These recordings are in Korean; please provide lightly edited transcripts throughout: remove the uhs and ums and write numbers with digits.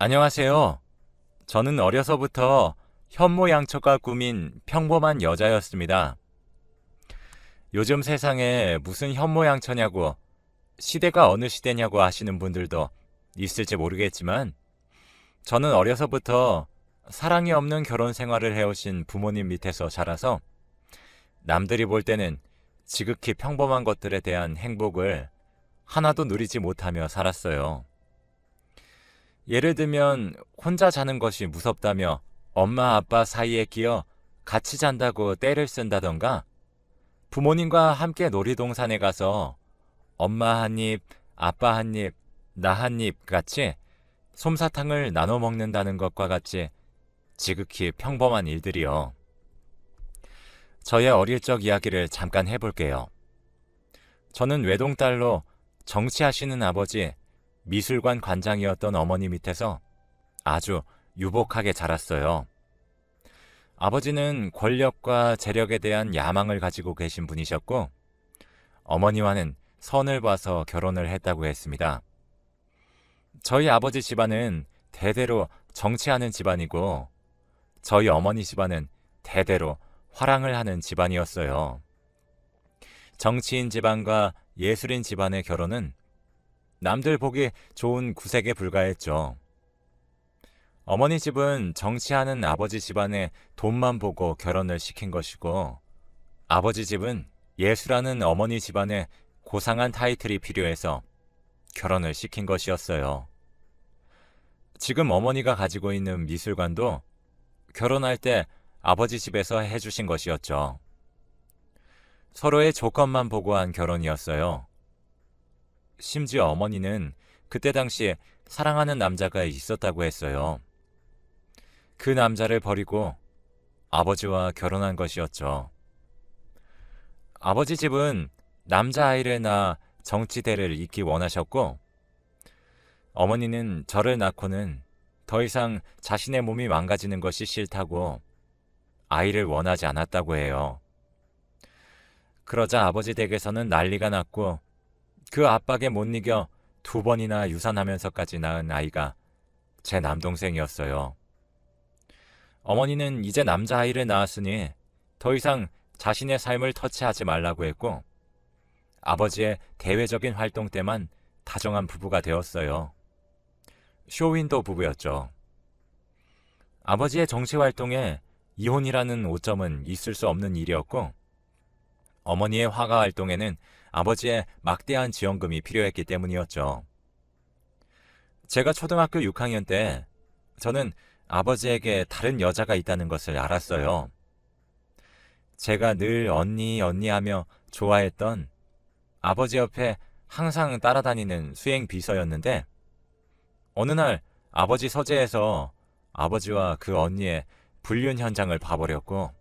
안녕하세요. 저는 어려서부터 현모양처가 꿈인 평범한 여자였습니다. 요즘 세상에 무슨 현모양처냐고, 시대가 어느 시대냐고 하시는 분들도 있을지 모르겠지만, 저는 어려서부터 사랑이 없는 결혼 생활을 해오신 부모님 밑에서 자라서 남들이 볼 때는 지극히 평범한 것들에 대한 행복을 하나도 누리지 못하며 살았어요. 예를 들면 혼자 자는 것이 무섭다며 엄마 아빠 사이에 끼어 같이 잔다고 떼를 쓴다던가, 부모님과 함께 놀이동산에 가서 엄마 한 입, 아빠 한 입, 나 한 입 같이 솜사탕을 나눠 먹는다는 것과 같이 지극히 평범한 일들이요. 저의 어릴 적 이야기를 잠깐 해볼게요. 저는 외동딸로 정치하시는 아버지, 미술관 관장이었던 어머니 밑에서 아주 유복하게 자랐어요. 아버지는 권력과 재력에 대한 야망을 가지고 계신 분이셨고, 어머니와는 선을 봐서 결혼을 했다고 했습니다. 저희 아버지 집안은 대대로 정치하는 집안이고, 저희 어머니 집안은 대대로 화랑을 하는 집안이었어요. 정치인 집안과 예술인 집안의 결혼은 남들 보기 좋은 구색에 불과했죠. 어머니 집은 정치하는 아버지 집안의 돈만 보고 결혼을 시킨 것이고, 아버지 집은 예술하는 어머니 집안의 고상한 타이틀이 필요해서 결혼을 시킨 것이었어요. 지금 어머니가 가지고 있는 미술관도 결혼할 때 아버지 집에서 해주신 것이었죠. 서로의 조건만 보고 한 결혼이었어요. 심지어 어머니는 그때 당시에 사랑하는 남자가 있었다고 했어요. 그 남자를 버리고 아버지와 결혼한 것이었죠. 아버지 집은 남자아이를 낳아 정치대를 잇기 원하셨고, 어머니는 저를 낳고는 더 이상 자신의 몸이 망가지는 것이 싫다고 아이를 원하지 않았다고 해요. 그러자 아버지 댁에서는 난리가 났고, 그 압박에 못 이겨 2번이나 유산하면서까지 낳은 아이가 제 남동생이었어요. 어머니는 이제 남자아이를 낳았으니 더 이상 자신의 삶을 터치하지 말라고 했고, 아버지의 대외적인 활동 때만 다정한 부부가 되었어요. 쇼윈도 부부였죠. 아버지의 정치 활동에 이혼이라는 오점은 있을 수 없는 일이었고, 어머니의 화가 활동에는 아버지의 막대한 지원금이 필요했기 때문이었죠. 제가 초등학교 6학년 때 저는 아버지에게 다른 여자가 있다는 것을 알았어요. 제가 늘 언니 언니 하며 좋아했던 아버지 옆에 항상 따라다니는 수행 비서였는데, 어느 날 아버지 서재에서 아버지와 그 언니의 불륜 현장을 봐버렸고,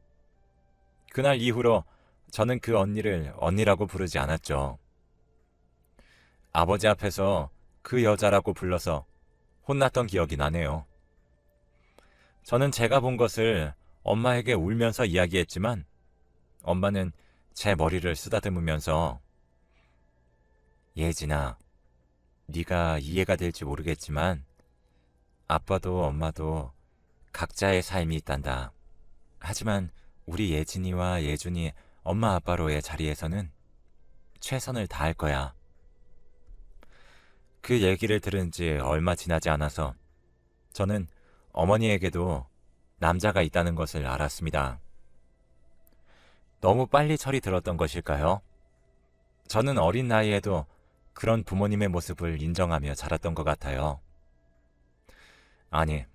그날 이후로 저는 그 언니를 언니라고 부르지 않았죠. 아버지 앞에서 그 여자라고 불러서 혼났던 기억이 나네요. 저는 제가 본 것을 엄마에게 울면서 이야기했지만, 엄마는 제 머리를 쓰다듬으면서 예진아, 네가 이해가 될지 모르겠지만 아빠도 엄마도 각자의 삶이 있단다. 하지만 우리 예진이와 예준이 엄마 아빠로의 자리에서는 최선을 다할 거야. 그 얘기를 들은 지 얼마 지나지 않아서 저는 어머니에게도 남자가 있다는 것을 알았습니다. 너무 빨리 철이 들었던 것일까요? 저는 어린 나이에도 그런 부모님의 모습을 인정하며 자랐던 것 같아요. 아니,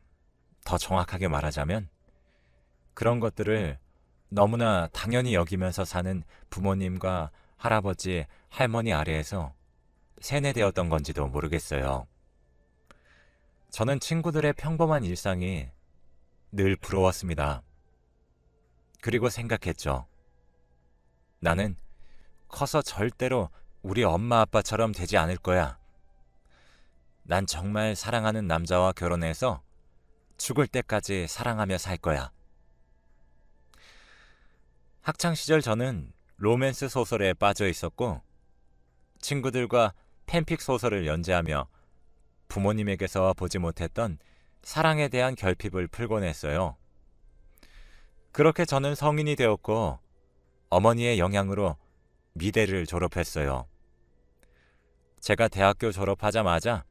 더 정확하게 말하자면 그런 것들을 너무나 당연히 여기면서 사는 부모님과 할아버지, 할머니 아래에서 세뇌되었던 건지도 모르겠어요. 저는 친구들의 평범한 일상이 늘 부러웠습니다. 그리고 생각했죠. 나는 커서 절대로 우리 엄마 아빠처럼 되지 않을 거야. 난 정말 사랑하는 남자와 결혼해서 죽을 때까지 사랑하며 살 거야. 학창시절 저는 로맨스 소설에 빠져 있었고, 친구들과 팬픽 소설을 연재하며 부모님에게서 보지 못했던 사랑에 대한 결핍을 풀곤 했어요. 그렇게 저는 성인이 되었고 어머니의 영향으로 미대를 졸업했어요. 제가 대학교 졸업하자마자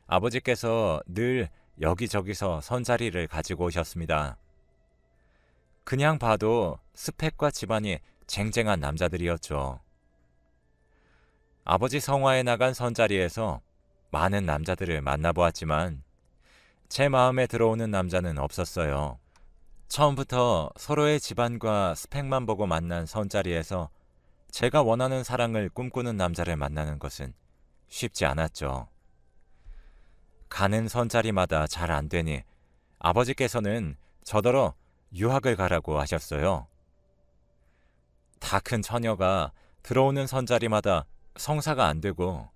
아버지께서 늘 여기저기서 선자리를 가지고 오셨습니다. 그냥 봐도 스펙과 집안이 쟁쟁한 남자들이었죠. 아버지 성화에 나간 선자리에서 많은 남자들을 만나보았지만 제 마음에 들어오는 남자는 없었어요. 처음부터 서로의 집안과 스펙만 보고 만난 선자리에서 제가 원하는 사랑을 꿈꾸는 남자를 만나는 것은 쉽지 않았죠. 가는 선자리마다 잘 안 되니 아버지께서는 저더러 유학을 가라고 하셨어요. 다 큰 처녀가 들어오는 선자리마다 성사가 안 되고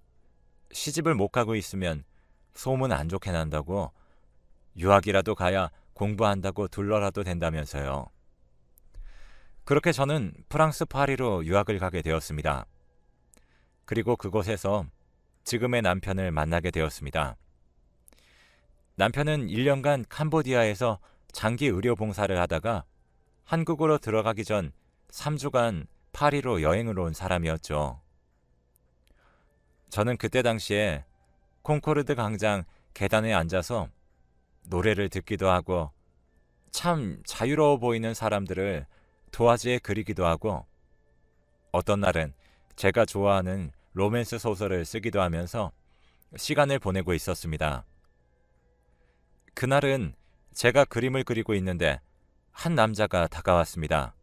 시집을 못 가고 있으면 소문 안 좋게 난다고 유학이라도 가야 공부한다고 둘러라도 된다면서요. 그렇게 저는 프랑스 파리로 유학을 가게 되었습니다. 그리고 그곳에서 지금의 남편을 만나게 되었습니다. 남편은 1년간 캄보디아에서 장기 의료 봉사를 하다가 한국으로 들어가기 전 3주간 파리로 여행을 온 사람이었죠. 저는 그때 당시에 콩코르드 광장 계단에 앉아서 노래를 듣기도 하고 참 자유로워 보이는 사람들을 도화지에 그리기도 하고 어떤 날은 제가 좋아하는 로맨스 소설을 쓰기도 하면서 시간을 보내고 있었습니다. 그날은 제가 그림을 그리고 있는데 한 남자가 다가왔습니다.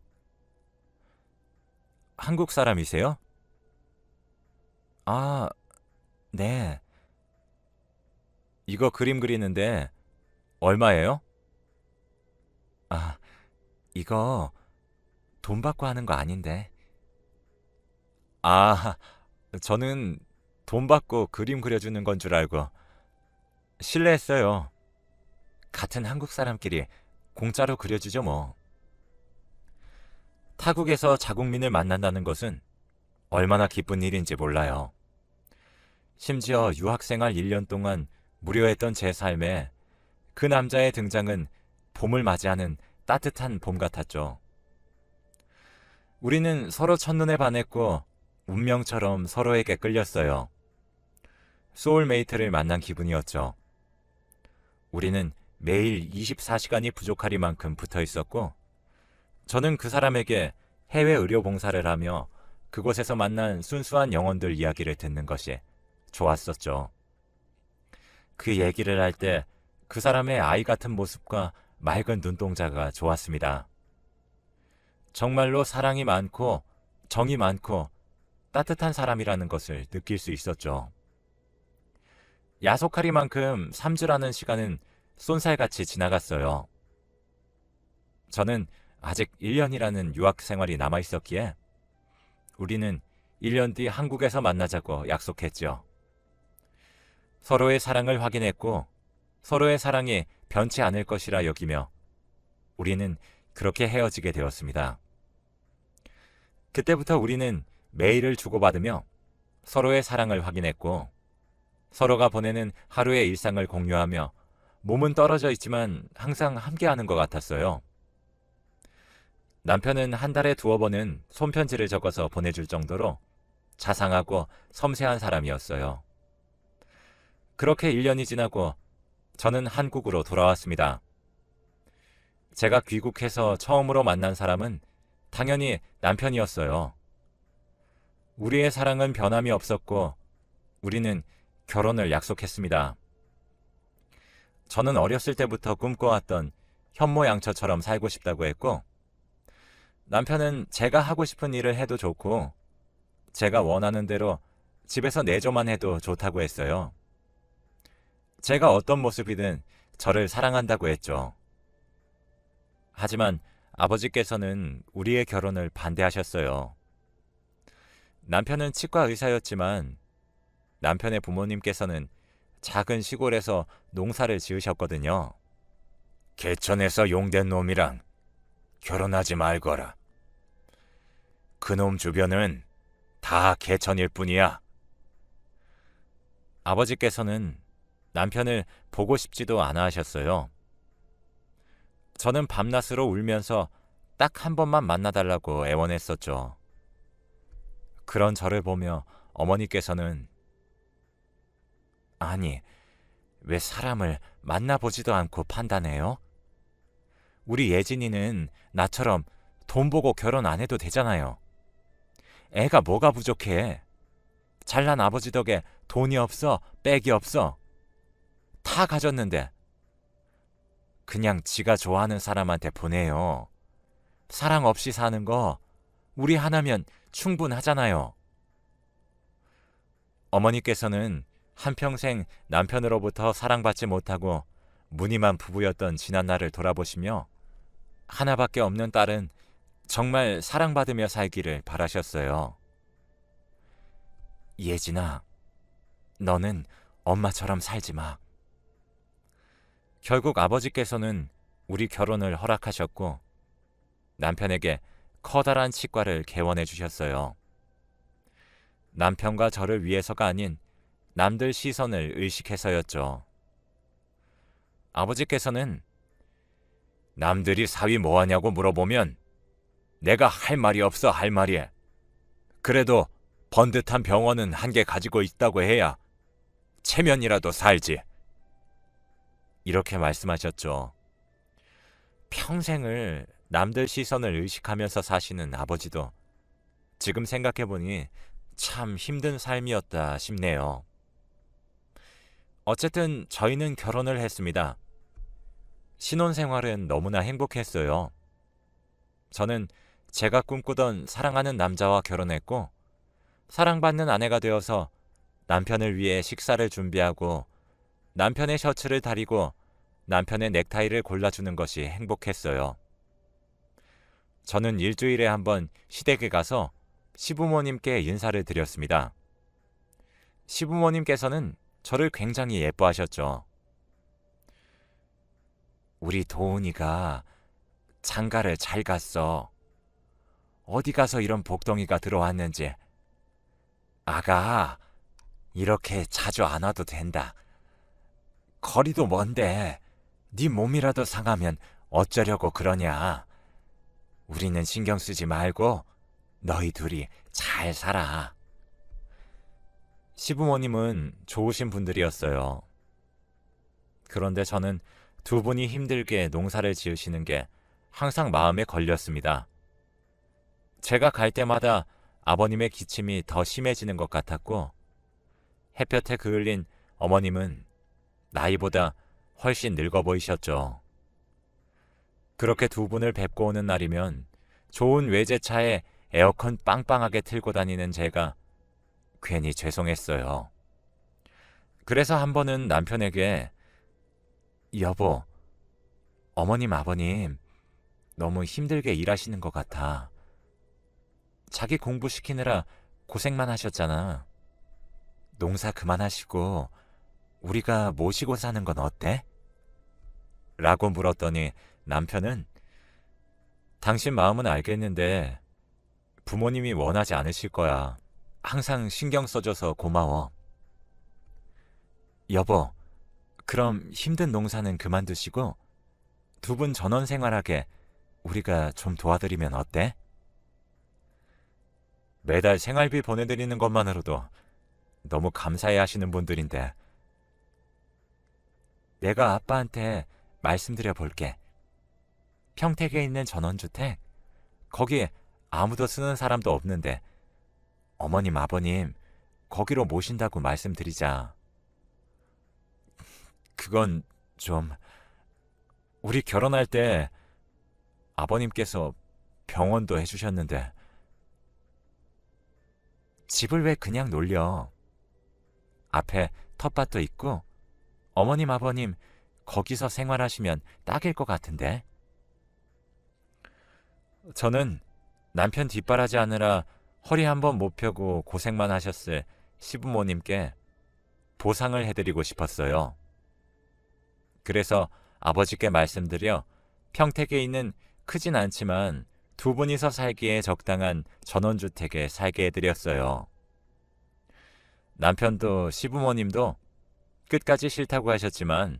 한국 사람이세요? 아, 네. 이거 그림 그리는데 얼마예요? 아, 이거 돈 받고 하는 거 아닌데. 아, 저는 돈 받고 그림 그려주는 건 줄 알고 실례했어요. 같은 한국 사람끼리 공짜로 그려주죠 뭐. 타국에서 자국민을 만난다는 것은 얼마나 기쁜 일인지 몰라요. 심지어 유학생활 1년 동안 무료했던 제 삶에 그 남자의 등장은 봄을 맞이하는 따뜻한 봄 같았죠. 우리는 서로 첫눈에 반했고 운명처럼 서로에게 끌렸어요. 소울메이트를 만난 기분이었죠. 우리는 매일 24시간이 부족하리만큼 붙어 있었고 저는 그 사람에게 해외 의료 봉사를 하며 그곳에서 만난 순수한 영혼들 이야기를 듣는 것이 좋았었죠. 그 얘기를 할 때 그 사람의 아이 같은 모습과 맑은 눈동자가 좋았습니다. 정말로 사랑이 많고 정이 많고 따뜻한 사람이라는 것을 느낄 수 있었죠. 야속하리만큼 3주라는 시간은 쏜살같이 지나갔어요. 저는 아직 1년이라는 유학 생활이 남아 있었기에 우리는 1년 뒤 한국에서 만나자고 약속했죠. 서로의 사랑을 확인했고 서로의 사랑이 변치 않을 것이라 여기며 우리는 그렇게 헤어지게 되었습니다. 그때부터 우리는 메일을 주고받으며 서로의 사랑을 확인했고 서로가 보내는 하루의 일상을 공유하며 몸은 떨어져 있지만 항상 함께하는 것 같았어요. 남편은 한 달에 2번은 손편지를 적어서 보내줄 정도로 자상하고 섬세한 사람이었어요. 그렇게 1년이 지나고 저는 한국으로 돌아왔습니다. 제가 귀국해서 처음으로 만난 사람은 당연히 남편이었어요. 우리의 사랑은 변함이 없었고 우리는 결혼을 약속했습니다. 저는 어렸을 때부터 꿈꿔왔던 현모양처처럼 살고 싶다고 했고 남편은 제가 하고 싶은 일을 해도 좋고 제가 원하는 대로 집에서 내조만 해도 좋다고 했어요. 제가 어떤 모습이든 저를 사랑한다고 했죠. 하지만 아버지께서는 우리의 결혼을 반대하셨어요. 남편은 치과 의사였지만 남편의 부모님께서는 작은 시골에서 농사를 지으셨거든요. 개천에서 용된 놈이랑 결혼하지 말거라. 그놈 주변은 다 개천일 뿐이야. 아버지께서는 남편을 보고 싶지도 않아 하셨어요. 저는 밤낮으로 울면서 딱 한 번만 만나달라고 애원했었죠. 그런 저를 보며 어머니께서는 아니, 왜 사람을 만나보지도 않고 판단해요? 우리 예진이는 나처럼 돈 보고 결혼 안 해도 되잖아요. 애가 뭐가 부족해? 잘난 아버지 덕에 돈이 없어, 빽이 없어. 다 가졌는데 그냥 지가 좋아하는 사람한테 보내요. 사랑 없이 사는 거 우리 하나면 충분하잖아요. 어머니께서는 한평생 남편으로부터 사랑받지 못하고 무늬만 부부였던 지난 날을 돌아보시며 하나밖에 없는 딸은 정말 사랑받으며 살기를 바라셨어요. 예진아, 너는 엄마처럼 살지 마. 결국 아버지께서는 우리 결혼을 허락하셨고 남편에게 커다란 치과를 개원해 주셨어요. 남편과 저를 위해서가 아닌 남들 시선을 의식해서였죠. 아버지께서는 남들이 사위 뭐하냐고 물어보면 내가 할 말이 없어 할 말이. 그래도 번듯한 병원은 한 개 가지고 있다고 해야 체면이라도 살지. 이렇게 말씀하셨죠. 평생을 남들 시선을 의식하면서 사시는 아버지도 지금 생각해보니 참 힘든 삶이었다 싶네요. 어쨌든 저희는 결혼을 했습니다. 신혼생활은 너무나 행복했어요. 저는 제가 꿈꾸던 사랑하는 남자와 결혼했고 사랑받는 아내가 되어서 남편을 위해 식사를 준비하고 남편의 셔츠를 다리고 남편의 넥타이를 골라주는 것이 행복했어요. 저는 일주일에 한 번 시댁에 가서 시부모님께 인사를 드렸습니다. 시부모님께서는 저를 굉장히 예뻐하셨죠. 우리 도훈이가 장가를 잘 갔어. 어디 가서 이런 복덩이가 들어왔는지. 아가, 이렇게 자주 안 와도 된다. 거리도 먼데 네 몸이라도 상하면 어쩌려고 그러냐. 우리는 신경 쓰지 말고 너희 둘이 잘 살아. 시부모님은 좋으신 분들이었어요. 그런데 저는 두 분이 힘들게 농사를 지으시는 게 항상 마음에 걸렸습니다. 제가 갈 때마다 아버님의 기침이 더 심해지는 것 같았고 햇볕에 그을린 어머님은 나이보다 훨씬 늙어 보이셨죠. 그렇게 두 분을 뵙고 오는 날이면 좋은 외제차에 에어컨 빵빵하게 틀고 다니는 제가 괜히 죄송했어요. 그래서 한 번은 남편에게 여보, 어머님 아버님 너무 힘들게 일하시는 것 같아. 자기 공부시키느라 고생만 하셨잖아. 농사 그만하시고 우리가 모시고 사는 건 어때? 라고 물었더니 남편은 당신 마음은 알겠는데 부모님이 원하지 않으실 거야. 항상 신경 써줘서 고마워. 여보, 그럼 힘든 농사는 그만두시고 두 분 전원 생활하게 우리가 좀 도와드리면 어때? 매달 생활비 보내드리는 것만으로도 너무 감사해 하시는 분들인데 내가 아빠한테 말씀드려 볼게. 평택에 있는 전원주택, 거기에 아무도 쓰는 사람도 없는데 어머님 아버님 거기로 모신다고 말씀드리자. 그건 좀... 우리 결혼할 때 아버님께서 병원도 해주셨는데 집을 왜 그냥 놀려? 앞에 텃밭도 있고 어머님 아버님 거기서 생활하시면 딱일 것 같은데. 저는 남편 뒷바라지 하느라 허리 한번 못 펴고 고생만 하셨을 시부모님께 보상을 해드리고 싶었어요. 그래서 아버지께 말씀드려 평택에 있는 크진 않지만 두 분이서 살기에 적당한 전원주택에 살게 해드렸어요. 남편도 시부모님도 끝까지 싫다고 하셨지만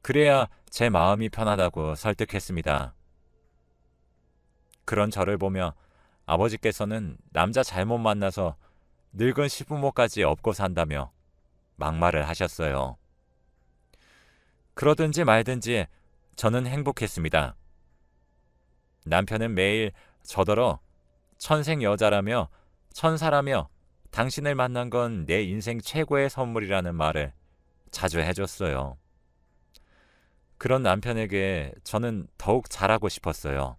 그래야 제 마음이 편하다고 설득했습니다. 그런 저를 보며 아버지께서는 남자 잘못 만나서 늙은 시부모까지 업고 산다며 막말을 하셨어요. 그러든지 말든지 저는 행복했습니다. 남편은 매일 저더러 천생 여자라며 천사라며 당신을 만난 건 내 인생 최고의 선물이라는 말을 자주 해줬어요. 그런 남편에게 저는 더욱 잘하고 싶었어요.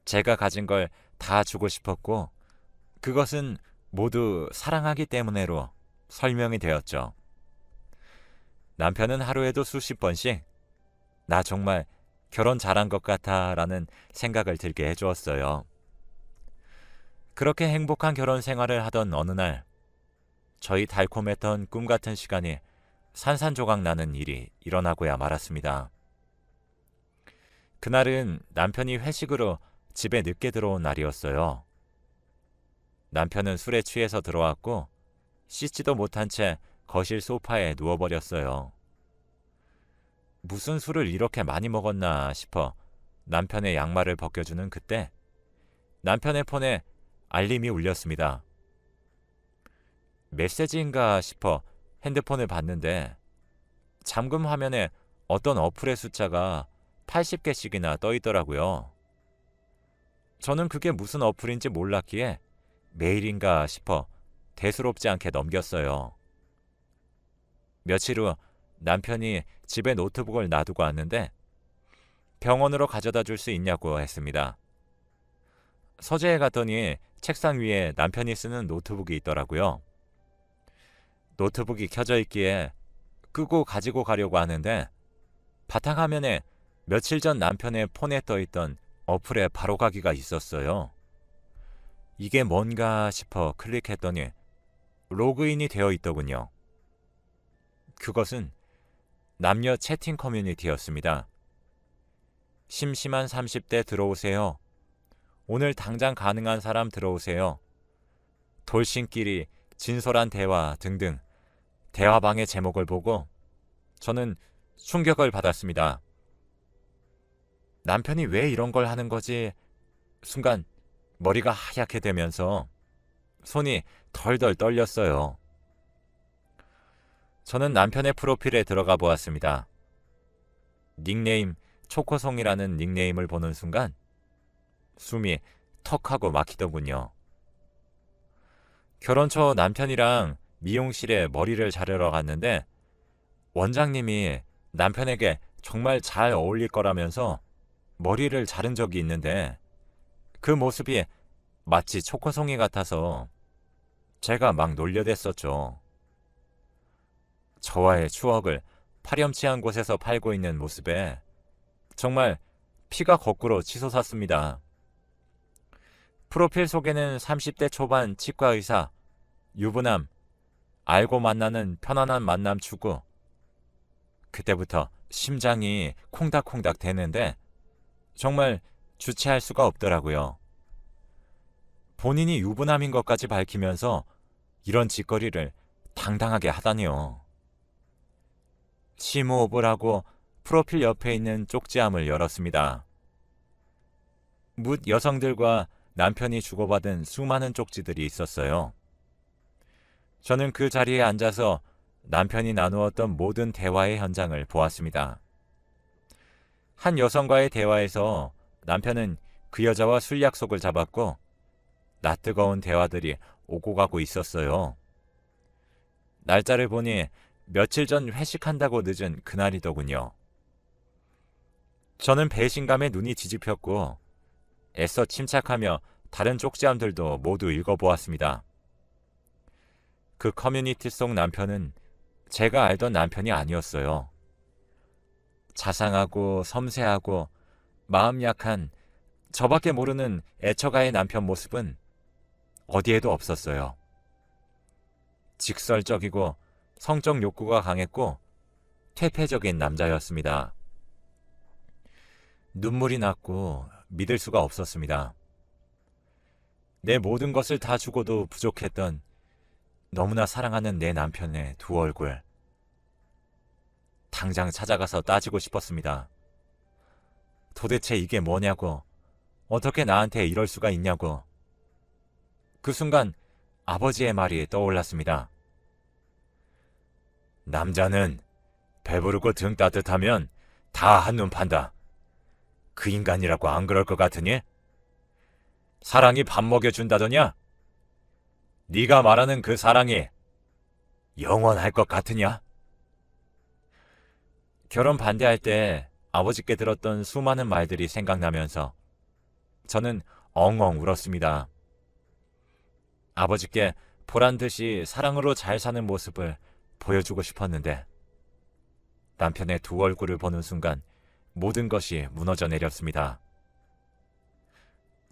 제가 가진 걸 다 주고 싶었고 그것은 모두 사랑하기 때문에로 설명이 되었죠. 남편은 하루에도 수십 번씩 나 정말 결혼 잘한 것 같아 라는 생각을 들게 해주었어요. 그렇게 행복한 결혼 생활을 하던 어느 날 저희 달콤했던 꿈 같은 시간이 산산조각 나는 일이 일어나고야 말았습니다. 그날은 남편이 회식으로 집에 늦게 들어온 날이었어요. 남편은 술에 취해서 들어왔고 씻지도 못한 채 거실 소파에 누워버렸어요. 무슨 술을 이렇게 많이 먹었나 싶어 남편의 양말을 벗겨주는 그때 남편의 폰에 알림이 울렸습니다. 메시지인가 싶어 핸드폰을 봤는데 잠금 화면에 어떤 어플의 숫자가 80개씩이나 떠 있더라고요. 저는 그게 무슨 어플인지 몰랐기에 메일인가 싶어 대수롭지 않게 넘겼어요. 며칠 후 남편이 집에 노트북을 놔두고 왔는데 병원으로 가져다 줄 수 있냐고 했습니다. 서재에 갔더니 책상 위에 남편이 쓰는 노트북이 있더라고요. 노트북이 켜져 있기에 끄고 가지고 가려고 하는데 바탕화면에 며칠 전 남편의 폰에 떠있던 어플에 바로가기가 있었어요. 이게 뭔가 싶어 클릭했더니 로그인이 되어 있더군요. 그것은 남녀 채팅 커뮤니티였습니다. 심심한 30대 들어오세요. 오늘 당장 가능한 사람 들어오세요. 돌싱끼리 진솔한 대화 등등 대화방의 제목을 보고 저는 충격을 받았습니다. 남편이 왜 이런 걸 하는 거지? 순간 머리가 하얗게 되면서 손이 덜덜 떨렸어요. 저는 남편의 프로필에 들어가 보았습니다. 닉네임 초코송이라는 닉네임을 보는 순간 숨이 턱하고 막히더군요. 결혼 초 남편이랑 미용실에 머리를 자르러 갔는데 원장님이 남편에게 정말 잘 어울릴 거라면서 머리를 자른 적이 있는데 그 모습이 마치 초코송이 같아서 제가 막 놀려댔었죠. 저와의 추억을 파렴치한 곳에서 팔고 있는 모습에 정말 피가 거꾸로 치솟았습니다. 프로필 속에는 30대 초반 치과의사, 유부남, 알고 만나는 편안한 만남 추구. 그때부터 심장이 콩닥콩닥 되는데 정말 주체할 수가 없더라고요. 본인이 유부남인 것까지 밝히면서 이런 짓거리를 당당하게 하다니요. 심호흡을 하고 프로필 옆에 있는 쪽지함을 열었습니다. 묻 여성들과 남편이 주고받은 수많은 쪽지들이 있었어요. 저는 그 자리에 앉아서 남편이 나누었던 모든 대화의 현장을 보았습니다. 한 여성과의 대화에서 남편은 그 여자와 술 약속을 잡았고 낯뜨거운 대화들이 오고 가고 있었어요. 날짜를 보니 며칠 전 회식한다고 늦은 그날이더군요. 저는 배신감에 눈이 뒤집혔고 애써 침착하며 다른 쪽지함들도 모두 읽어보았습니다. 그 커뮤니티 속 남편은 제가 알던 남편이 아니었어요. 자상하고 섬세하고 마음 약한 저밖에 모르는 애처가의 남편 모습은 어디에도 없었어요. 직설적이고 성적 욕구가 강했고 퇴폐적인 남자였습니다. 눈물이 났고 믿을 수가 없었습니다. 내 모든 것을 다 주고도 부족했던 너무나 사랑하는 내 남편의 두 얼굴. 당장 찾아가서 따지고 싶었습니다. 도대체 이게 뭐냐고, 어떻게 나한테 이럴 수가 있냐고. 그 순간 아버지의 말이 떠올랐습니다. 남자는 배부르고 등 따뜻하면 다 한눈 판다. 그 인간이라고 안 그럴 것 같으니? 사랑이 밥 먹여준다더냐? 네가 말하는 그 사랑이 영원할 것 같으냐? 결혼 반대할 때 아버지께 들었던 수많은 말들이 생각나면서 저는 엉엉 울었습니다. 아버지께 보란듯이 사랑으로 잘 사는 모습을 보여주고 싶었는데 남편의 두 얼굴을 보는 순간 모든 것이 무너져 내렸습니다.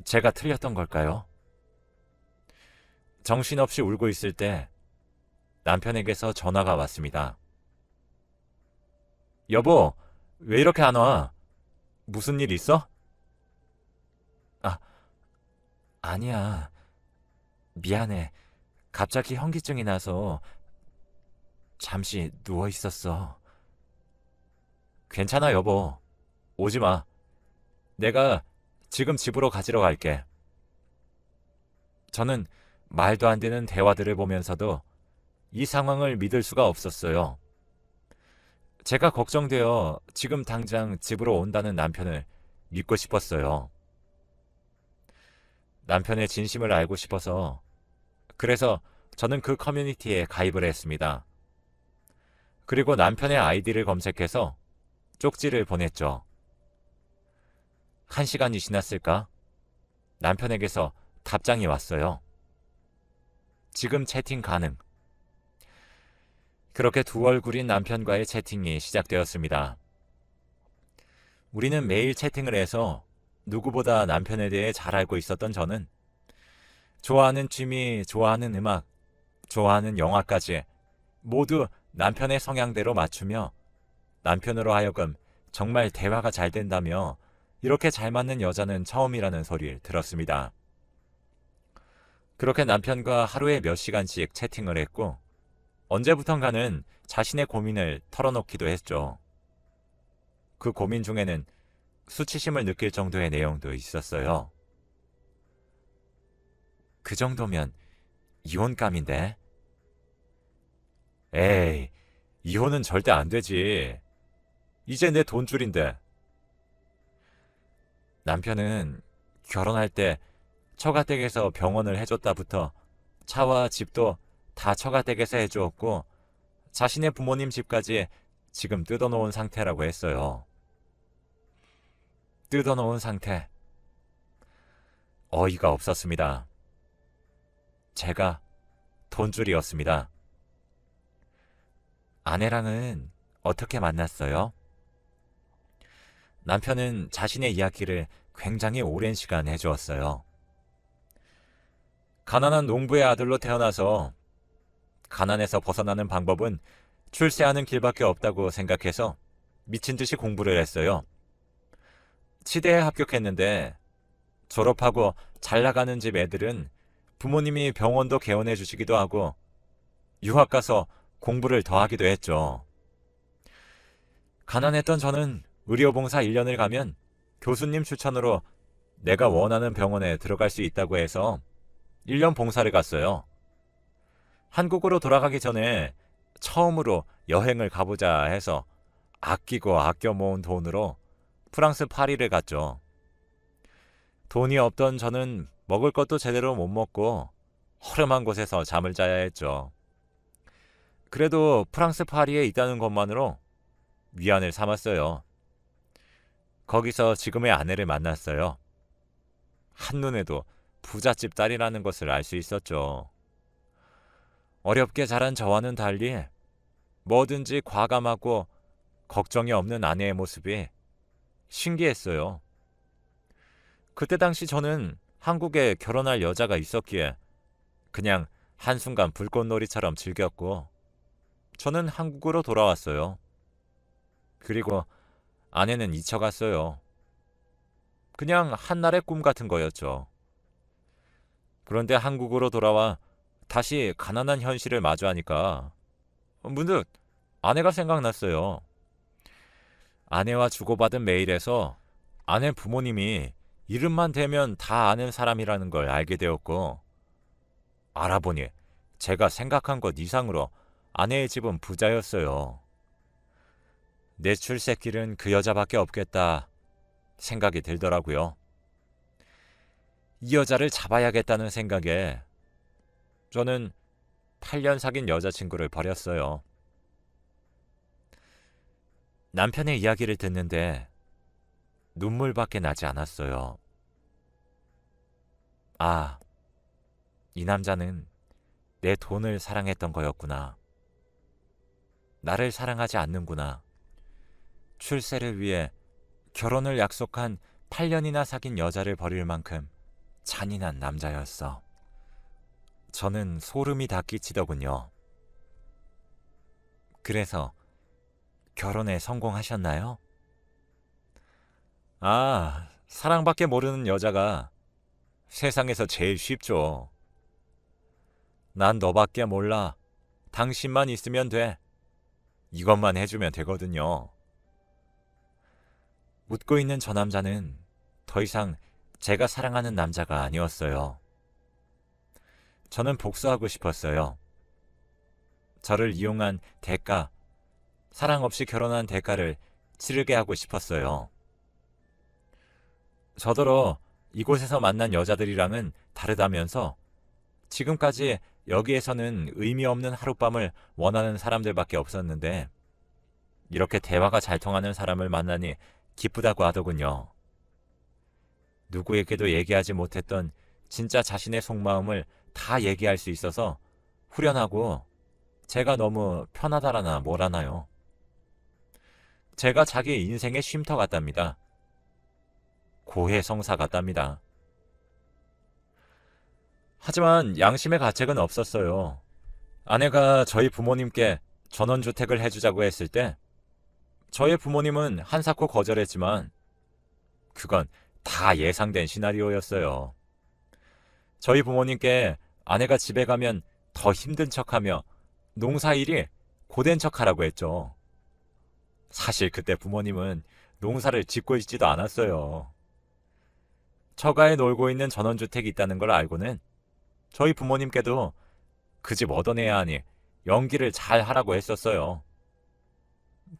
제가 틀렸던 걸까요? 정신없이 울고 있을 때 남편에게서 전화가 왔습니다. 여보, 왜 이렇게 안 와? 무슨 일 있어? 아, 아니야. 미안해. 갑자기 현기증이 나서 잠시 누워 있었어. 괜찮아, 여보. 오지 마. 내가 지금 집으로 가지러 갈게. 저는 말도 안 되는 대화들을 보면서도 이 상황을 믿을 수가 없었어요. 제가 걱정되어 지금 당장 집으로 온다는 남편을 믿고 싶었어요. 남편의 진심을 알고 싶어서 그래서 저는 그 커뮤니티에 가입을 했습니다. 그리고 남편의 아이디를 검색해서 쪽지를 보냈죠. 1시간이 지났을까? 남편에게서 답장이 왔어요. 지금 채팅 가능. 그렇게 두 얼굴인 남편과의 채팅이 시작되었습니다. 우리는 매일 채팅을 해서 누구보다 남편에 대해 잘 알고 있었던 저는 좋아하는 취미, 좋아하는 음악, 좋아하는 영화까지 모두 남편의 성향대로 맞추며 남편으로 하여금 정말 대화가 잘 된다며 이렇게 잘 맞는 여자는 처음이라는 소리를 들었습니다. 그렇게 남편과 하루에 몇 시간씩 채팅을 했고 언제부턴가는 자신의 고민을 털어놓기도 했죠. 그 고민 중에는 수치심을 느낄 정도의 내용도 있었어요. 그 정도면 이혼감인데? 에이, 이혼은 절대 안 되지. 이제 내 돈줄인데. 남편은 결혼할 때 처가댁에서 병원을 해줬다부터 차와 집도 다 처가댁에서 해주었고 자신의 부모님 집까지 지금 뜯어놓은 상태라고 했어요. 뜯어놓은 상태. 어이가 없었습니다. 제가 돈줄이었습니다. 아내랑은 어떻게 만났어요? 남편은 자신의 이야기를 굉장히 오랜 시간 해주었어요. 가난한 농부의 아들로 태어나서 가난에서 벗어나는 방법은 출세하는 길밖에 없다고 생각해서 미친 듯이 공부를 했어요. 치대에 합격했는데 졸업하고 잘 나가는 집 애들은 부모님이 병원도 개원해 주시기도 하고 유학 가서 공부를 더 하기도 했죠. 가난했던 저는 의료봉사 1년을 가면 교수님 추천으로 내가 원하는 병원에 들어갈 수 있다고 해서 1년 봉사를 갔어요. 한국으로 돌아가기 전에 처음으로 여행을 가보자 해서 아끼고 아껴 모은 돈으로 프랑스 파리를 갔죠. 돈이 없던 저는 먹을 것도 제대로 못 먹고 허름한 곳에서 잠을 자야 했죠. 그래도 프랑스 파리에 있다는 것만으로 위안을 삼았어요. 거기서 지금의 아내를 만났어요. 한눈에도 부잣집 딸이라는 것을 알 수 있었죠. 어렵게 자란 저와는 달리 뭐든지 과감하고 걱정이 없는 아내의 모습이 신기했어요. 그때 당시 저는 한국에 결혼할 여자가 있었기에 그냥 한순간 불꽃놀이처럼 즐겼고 저는 한국으로 돌아왔어요. 그리고 아내는 잊혀갔어요. 그냥 한날의 꿈 같은 거였죠. 그런데 한국으로 돌아와 다시 가난한 현실을 마주하니까 문득 아내가 생각났어요. 아내와 주고받은 메일에서 아내 부모님이 이름만 대면 다 아는 사람이라는 걸 알게 되었고, 알아보니 제가 생각한 것 이상으로 아내의 집은 부자였어요. 내 출세길은 그 여자밖에 없겠다 생각이 들더라고요. 이 여자를 잡아야겠다는 생각에 저는 8년 사귄 여자친구를 버렸어요. 남편의 이야기를 듣는데 눈물밖에 나지 않았어요. 아, 이 남자는 내 돈을 사랑했던 거였구나. 나를 사랑하지 않는구나. 출세를 위해 결혼을 약속한 8년이나 사귄 여자를 버릴 만큼 잔인한 남자였어. 저는 소름이 다 끼치더군요. 그래서 결혼에 성공하셨나요? 아, 사랑밖에 모르는 여자가 세상에서 제일 쉽죠. 난 너밖에 몰라. 당신만 있으면 돼. 이것만 해주면 되거든요. 웃고 있는 저 남자는 더 이상 제가 사랑하는 남자가 아니었어요. 저는 복수하고 싶었어요. 저를 이용한 대가, 사랑 없이 결혼한 대가를 치르게 하고 싶었어요. 저더러 이곳에서 만난 여자들이랑은 다르다면서 지금까지 여기에서는 의미 없는 하룻밤을 원하는 사람들밖에 없었는데 이렇게 대화가 잘 통하는 사람을 만나니 기쁘다고 하더군요. 누구에게도 얘기하지 못했던 진짜 자신의 속마음을 다 얘기할 수 있어서 후련하고 제가 너무 편하다라나 뭐라나요. 제가 자기 인생의 쉼터 같답니다. 고해성사 같답니다. 하지만 양심의 가책은 없었어요. 아내가 저희 부모님께 전원주택을 해주자고 했을 때 저희 부모님은 한사코 거절했지만 그건 다 예상된 시나리오였어요. 저희 부모님께 아내가 집에 가면 더 힘든 척하며 농사일이 고된 척하라고 했죠. 사실 그때 부모님은 농사를 짓고 있지도 않았어요. 처가에 놀고 있는 전원주택이 있다는 걸 알고는 저희 부모님께도 그 집 얻어내야 하니 연기를 잘 하라고 했었어요.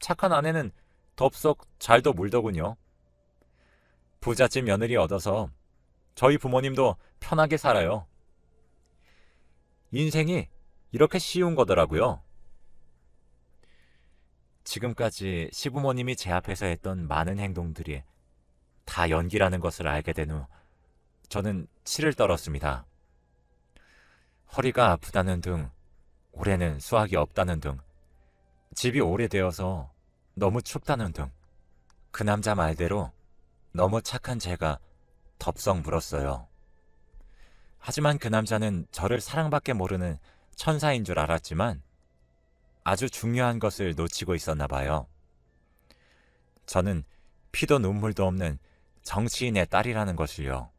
착한 아내는 덥석 잘도 물더군요. 부잣집 며느리 얻어서 저희 부모님도 편하게 살아요. 인생이 이렇게 쉬운 거더라고요. 지금까지 시부모님이 제 앞에서 했던 많은 행동들이 다 연기라는 것을 알게 된 후 저는 치를 떨었습니다. 허리가 아프다는 등, 올해는 수확이 없다는 등, 집이 오래되어서 너무 춥다는 등, 그 남자 말대로 너무 착한 제가 덥석 물었어요. 하지만 그 남자는 저를 사랑밖에 모르는 천사인 줄 알았지만 아주 중요한 것을 놓치고 있었나 봐요. 저는 피도 눈물도 없는 정치인의 딸이라는 것을요.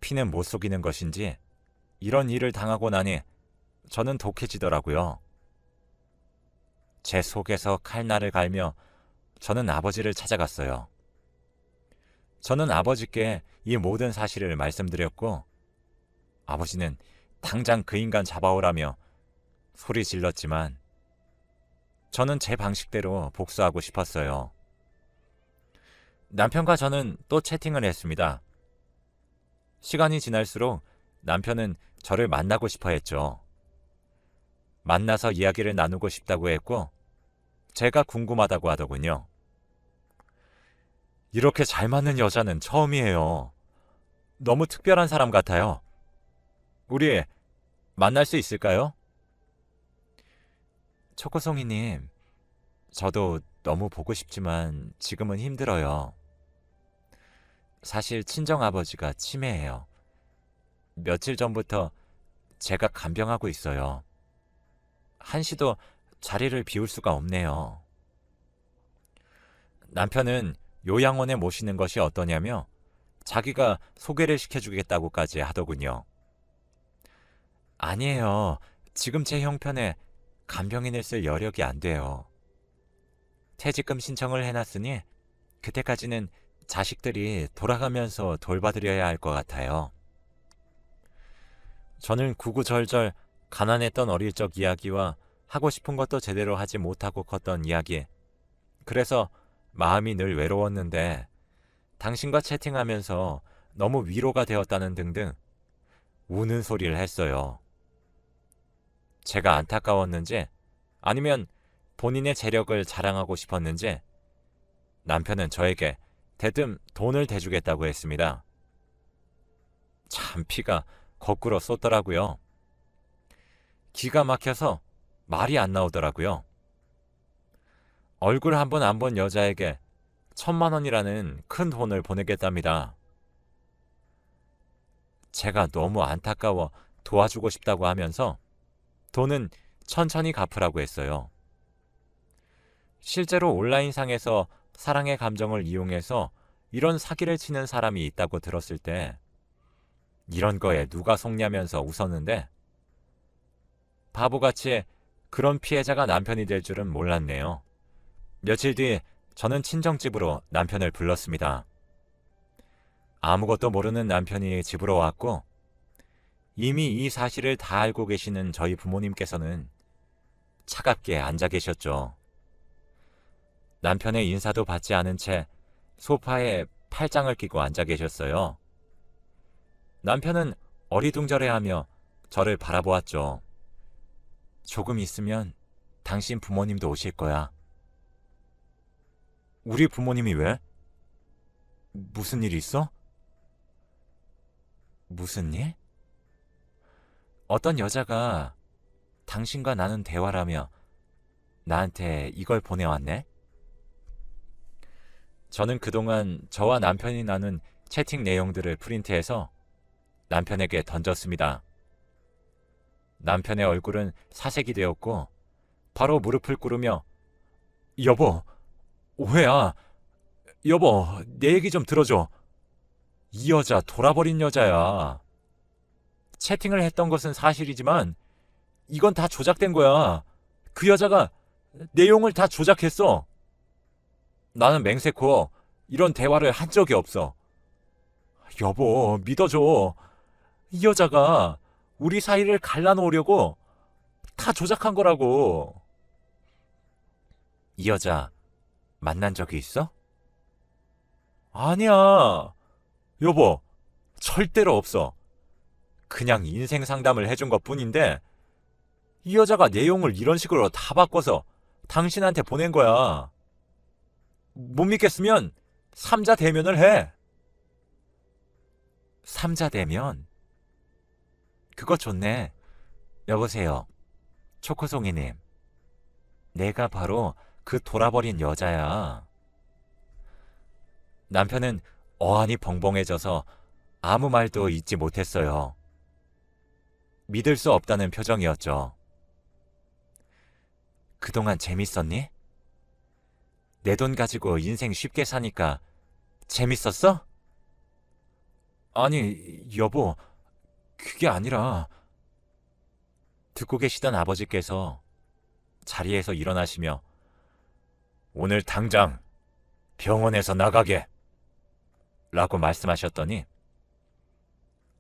피는 못 속이는 것인지 이런 일을 당하고 나니 저는 독해지더라고요. 제 속에서 칼날을 갈며 저는 아버지를 찾아갔어요. 저는 아버지께 이 모든 사실을 말씀드렸고 아버지는 당장 그 인간 잡아오라며 소리 질렀지만 저는 제 방식대로 복수하고 싶었어요. 남편과 저는 또 채팅을 했습니다. 시간이 지날수록 남편은 저를 만나고 싶어 했죠. 만나서 이야기를 나누고 싶다고 했고 제가 궁금하다고 하더군요. 이렇게 잘 맞는 여자는 처음이에요. 너무 특별한 사람 같아요. 우리 만날 수 있을까요? 초코송이님, 저도 너무 보고 싶지만 지금은 힘들어요. 사실 친정아버지가 치매예요. 며칠 전부터 제가 간병하고 있어요. 한시도 자리를 비울 수가 없네요. 남편은 요양원에 모시는 것이 어떠냐며 자기가 소개를 시켜주겠다고까지 하더군요. 아니에요. 지금 제 형편에 간병인을 쓸 여력이 안 돼요. 퇴직금 신청을 해놨으니 그때까지는 자식들이 돌아가면서 돌봐드려야 할 것 같아요. 저는 구구절절 가난했던 어릴 적 이야기와 하고 싶은 것도 제대로 하지 못하고 컸던 이야기, 그래서 마음이 늘 외로웠는데 당신과 채팅하면서 너무 위로가 되었다는 등등 우는 소리를 했어요. 제가 안타까웠는지 아니면 본인의 재력을 자랑하고 싶었는지 남편은 저에게 대뜸 돈을 대주겠다고 했습니다. 참 피가 거꾸로 쏟더라고요. 기가 막혀서 말이 안 나오더라고요. 얼굴 한 번 안 본 여자에게 1,000만 원이라는 큰 돈을 보내겠답니다. 제가 너무 안타까워 도와주고 싶다고 하면서 돈은 천천히 갚으라고 했어요. 실제로 온라인상에서 사랑의 감정을 이용해서 이런 사기를 치는 사람이 있다고 들었을 때 이런 거에 누가 속냐면서 웃었는데 바보같이 그런 피해자가 남편이 될 줄은 몰랐네요. 며칠 뒤 저는 친정집으로 남편을 불렀습니다. 아무것도 모르는 남편이 집으로 왔고 이미 이 사실을 다 알고 계시는 저희 부모님께서는 차갑게 앉아 계셨죠. 남편의 인사도 받지 않은 채 소파에 팔짱을 끼고 앉아 계셨어요. 남편은 어리둥절해하며 저를 바라보았죠. 조금 있으면 당신 부모님도 오실 거야. 우리 부모님이 왜? 무슨 일 있어? 무슨 일? 어떤 여자가 당신과 나눈 대화라며 나한테 이걸 보내왔네? 저는 그동안 저와 남편이 나눈 채팅 내용들을 프린트해서 남편에게 던졌습니다. 남편의 얼굴은 사색이 되었고 바로 무릎을 꿇으며 여보, 오해야. 여보, 내 얘기 좀 들어줘. 이 여자 돌아버린 여자야. 채팅을 했던 것은 사실이지만 이건 다 조작된 거야. 그 여자가 내용을 다 조작했어. 나는 맹세코 이런 대화를 한 적이 없어. 여보, 믿어줘. 이 여자가 우리 사이를 갈라놓으려고 다 조작한 거라고. 이 여자 만난 적이 있어? 아니야. 여보, 절대로 없어. 그냥 인생 상담을 해준 것 뿐인데 이 여자가 내용을 이런 식으로 다 바꿔서 당신한테 보낸 거야. 못 믿겠으면 3자 대면을 해. 3자 대면? 그거 좋네. 여보세요. 초코송이님. 내가 바로 그 돌아버린 여자야. 남편은 어안이 벙벙해져서 아무 말도 잊지 못했어요. 믿을 수 없다는 표정이었죠. 그동안 재밌었니? 내 돈 가지고 인생 쉽게 사니까 재밌었어? 아니, 여보, 그게 아니라. 듣고 계시던 아버지께서 자리에서 일어나시며 오늘 당장 병원에서 나가게 라고 말씀하셨더니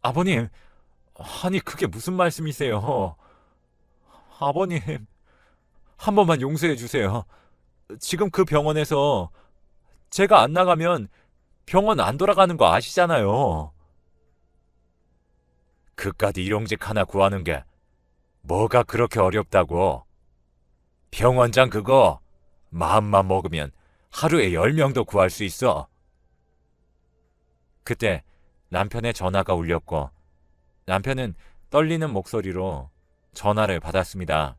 아버님, 아니 그게 무슨 말씀이세요? 아버님, 한 번만 용서해 주세요. 지금 그 병원에서 제가 안 나가면 병원 안 돌아가는 거 아시잖아요. 그깟 일용직 하나 구하는 게 뭐가 그렇게 어렵다고. 병원장 그거 마음만 먹으면 하루에 10명도 구할 수 있어. 그때 남편의 전화가 울렸고 남편은 떨리는 목소리로 전화를 받았습니다.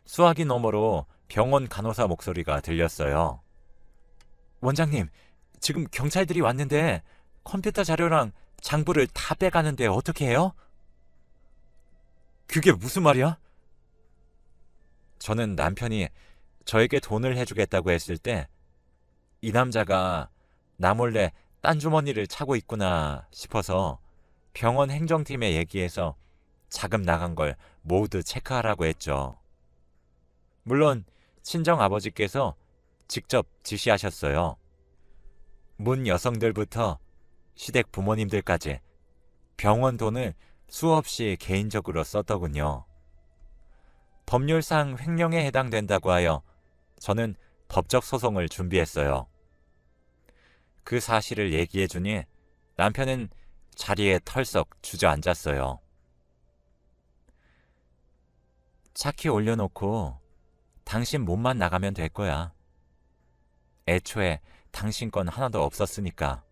수화기 너머로 병원 간호사 목소리가 들렸어요. 원장님, 지금 경찰들이 왔는데 컴퓨터 자료랑 장부를 다 빼가는데 어떻게 해요? 그게 무슨 말이야? 저는 남편이 저에게 돈을 해주겠다고 했을 때 이 남자가 나 몰래 딴 주머니를 차고 있구나 싶어서 병원 행정팀에 얘기해서 자금 나간 걸 모두 체크하라고 했죠. 물론 친정 아버지께서 직접 지시하셨어요. 문 여성들부터 시댁 부모님들까지 병원 돈을 수없이 개인적으로 썼더군요. 법률상 횡령에 해당된다고 하여 저는 법적 소송을 준비했어요. 그 사실을 얘기해주니 남편은 자리에 털썩 주저앉았어요. 차키 올려놓고 당신 몸만 나가면 될 거야. 애초에 당신 건 하나도 없었으니까.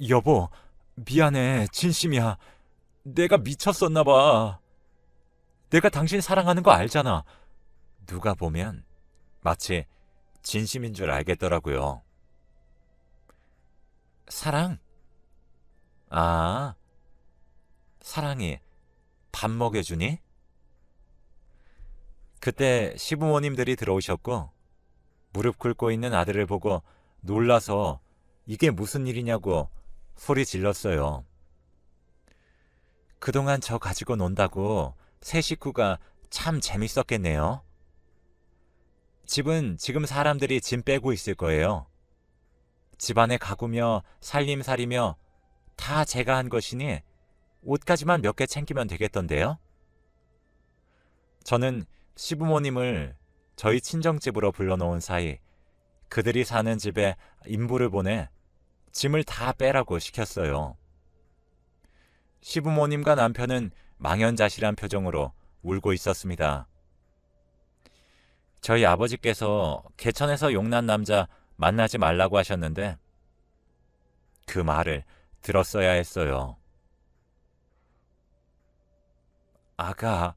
여보, 미안해. 진심이야. 내가 미쳤었나 봐. 내가 당신 사랑하는 거 알잖아. 누가 보면 마치 진심인 줄 알겠더라고요. 사랑? 아, 사랑이 밥 먹여주니? 그때 시부모님들이 들어오셨고 무릎 꿇고 있는 아들을 보고 놀라서 이게 무슨 일이냐고 소리 질렀어요. 그동안 저 가지고 논다고 세 식구가 참 재밌었겠네요. 집은 지금 사람들이 짐 빼고 있을 거예요. 집안의 가구며 살림살이며 다 제가 한 것이니 옷가지만 몇 개 챙기면 되겠던데요. 저는 시부모님을 저희 친정집으로 불러놓은 사이 그들이 사는 집에 인부를 보내 짐을 다 빼라고 시켰어요. 시부모님과 남편은 망연자실한 표정으로 울고 있었습니다. 저희 아버지께서 개천에서 용난 남자 만나지 말라고 하셨는데 그 말을 들었어야 했어요. 아가,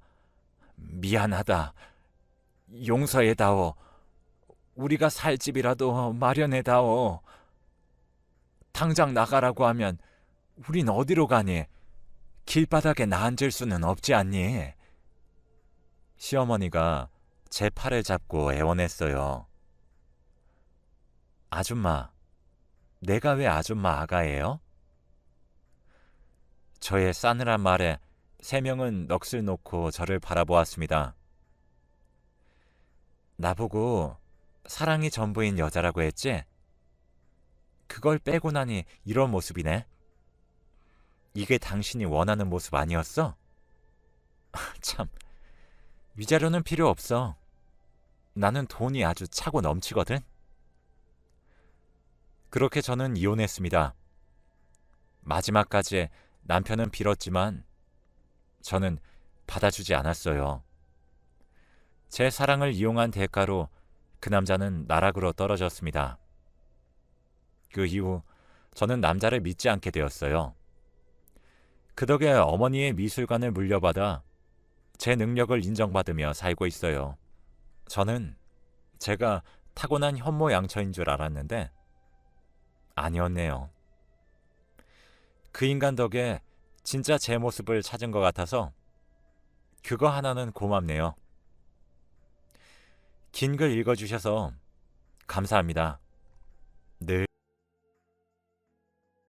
미안하다. 용서해다오. 우리가 살 집이라도 마련해다오. 당장 나가라고 하면 우린 어디로 가니? 길바닥에 나앉을 수는 없지 않니? 시어머니가 제 팔을 잡고 애원했어요. 아줌마, 내가 왜 아줌마 아가예요? 저의 싸늘한 말에 세 명은 넋을 놓고 저를 바라보았습니다. 나보고 사랑이 전부인 여자라고 했지? 그걸 빼고 나니 이런 모습이네. 이게 당신이 원하는 모습 아니었어? 참, 위자료는 필요 없어. 나는 돈이 아주 차고 넘치거든. 그렇게 저는 이혼했습니다. 마지막까지 남편은 빌었지만 저는 받아주지 않았어요. 제 사랑을 이용한 대가로 그 남자는 나락으로 떨어졌습니다. 그 이후 저는 남자를 믿지 않게 되었어요. 그 덕에 어머니의 미술관을 물려받아 제 능력을 인정받으며 살고 있어요. 저는 제가 타고난 현모양처인 줄 알았는데 아니었네요. 그 인간 덕에 진짜 제 모습을 찾은 것 같아서 그거 하나는 고맙네요. 긴 글 읽어주셔서 감사합니다. 늘